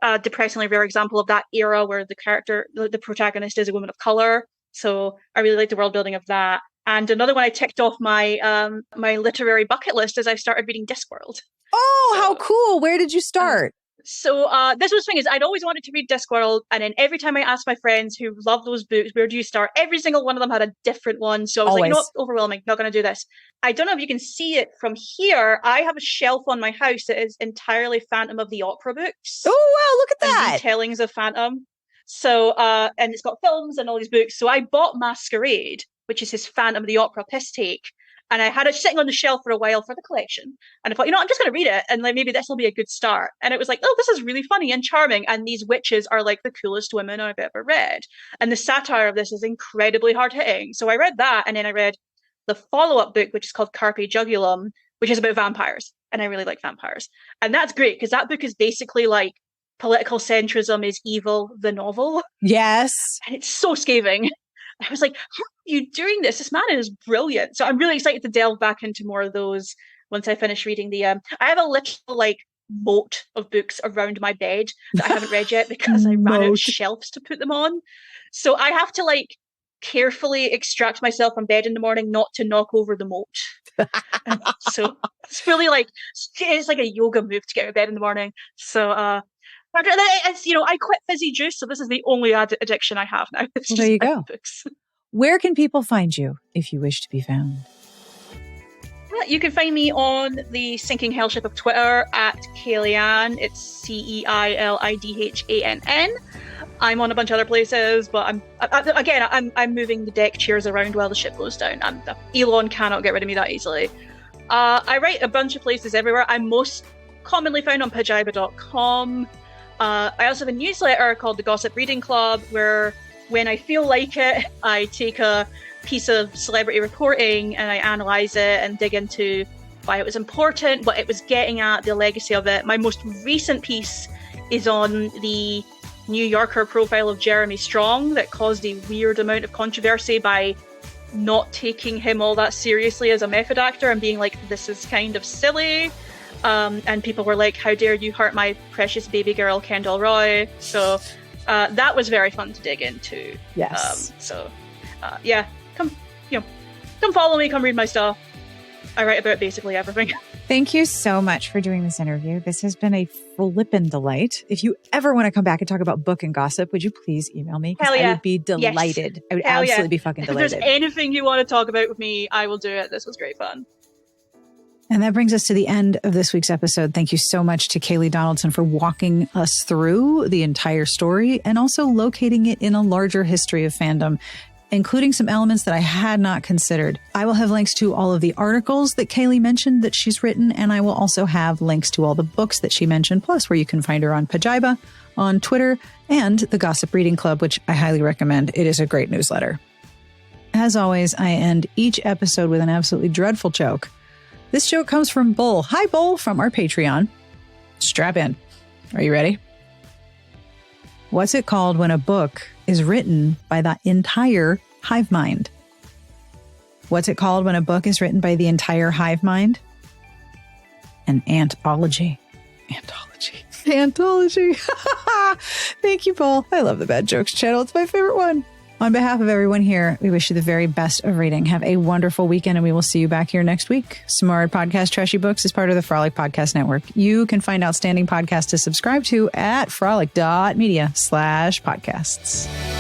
a depressingly rare example of that era where the protagonist is a woman of color. So I really like the world building of that. And another one I ticked off my my literary bucket list is I've started reading Discworld. Oh, how cool. Where did you start? So this was the thing is I'd always wanted to read Discworld, and then every time I asked my friends who love those books, where do you start? Every single one of them had a different one. So I was overwhelming, not going to do this. I don't know if you can see it from here. I have a shelf on my house that is entirely Phantom of the Opera books. Oh, wow, look at that. Retellings of Phantom. So, and it's got films and all these books. So I bought Masquerade, which is his Phantom of the Opera piss take. And I had it sitting on the shelf for a while for the collection. And I thought, I'm just going to read it. And maybe this will be a good start. And it was oh, this is really funny and charming. And these witches are the coolest women I've ever read. And the satire of this is incredibly hard hitting. So I read that. And then I read the follow-up book, which is called Carpe Jugulum, which is about vampires. And I really like vampires. And that's great because that book is basically political centrism is evil, the novel. Yes. And it's so scathing. I was how are you doing this? This man is brilliant. So I'm really excited to delve back into more of those once I finish reading the... I have a literal, moat of books around my bed that I haven't read yet because I ran out of shelves to put them on. So I have to, carefully extract myself from bed in the morning not to knock over the moat. So it's really, it's like a yoga move to get out of bed in the morning. So... it's, I quit fizzy juice, so this is the only addiction I have now. It's there you go. Books. Where can people find you if you wish to be found? You can find me on the sinking hellship of Twitter at Kayleigh. It's CeilidHann. I'm on a bunch of other places, but I'm moving the deck chairs around while the ship goes down. Elon cannot get rid of me that easily. I write a bunch of places everywhere. I'm most commonly found on pajiba.com. I also have a newsletter called the Gossip Reading Club, where when I feel like it, I take a piece of celebrity reporting and I analyze it and dig into why it was important, what it was getting at, the legacy of it. My most recent piece is on the New Yorker profile of Jeremy Strong that caused a weird amount of controversy by not taking him all that seriously as a method actor and being like, this is kind of silly. And people were like, how dare you hurt my precious baby girl, Kendall Roy. So that was very fun to dig into. Yes. Yeah, come follow me, come read my stuff. I write about basically everything. Thank you so much for doing this interview. This has been a flippin' delight. If you ever want to come back and talk about book and gossip, would you please email me? Hell yeah. I would be delighted. Yes. I would absolutely be fucking delighted. If there's anything you want to talk about with me, I will do it. This was great fun. And that brings us to the end of this week's episode. Thank you so much to Kayleigh Donaldson for walking us through the entire story and also locating it in a larger history of fandom, including some elements that I had not considered. I will have links to all of the articles that Kayleigh mentioned that she's written, and I will also have links to all the books that she mentioned, plus where you can find her on Pajiba, on Twitter, and the Gossip Reading Club, which I highly recommend. It is a great newsletter. As always, I end each episode with an absolutely dreadful joke. This joke comes from Bull. Hi, Bull, from our Patreon. Strap in. Are you ready? What's it called when a book is written by the entire hive mind? What's it called when a book is written by the entire hive mind? An antology. Antology. Thank you, Paul. I love the Bad Jokes channel. It's my favorite one. On behalf of everyone here, we wish you the very best of reading. Have a wonderful weekend, and we will see you back here next week. Smart Podcast Trashy Books is part of the Frolic Podcast Network. You can find outstanding podcasts to subscribe to at frolic.media/podcasts.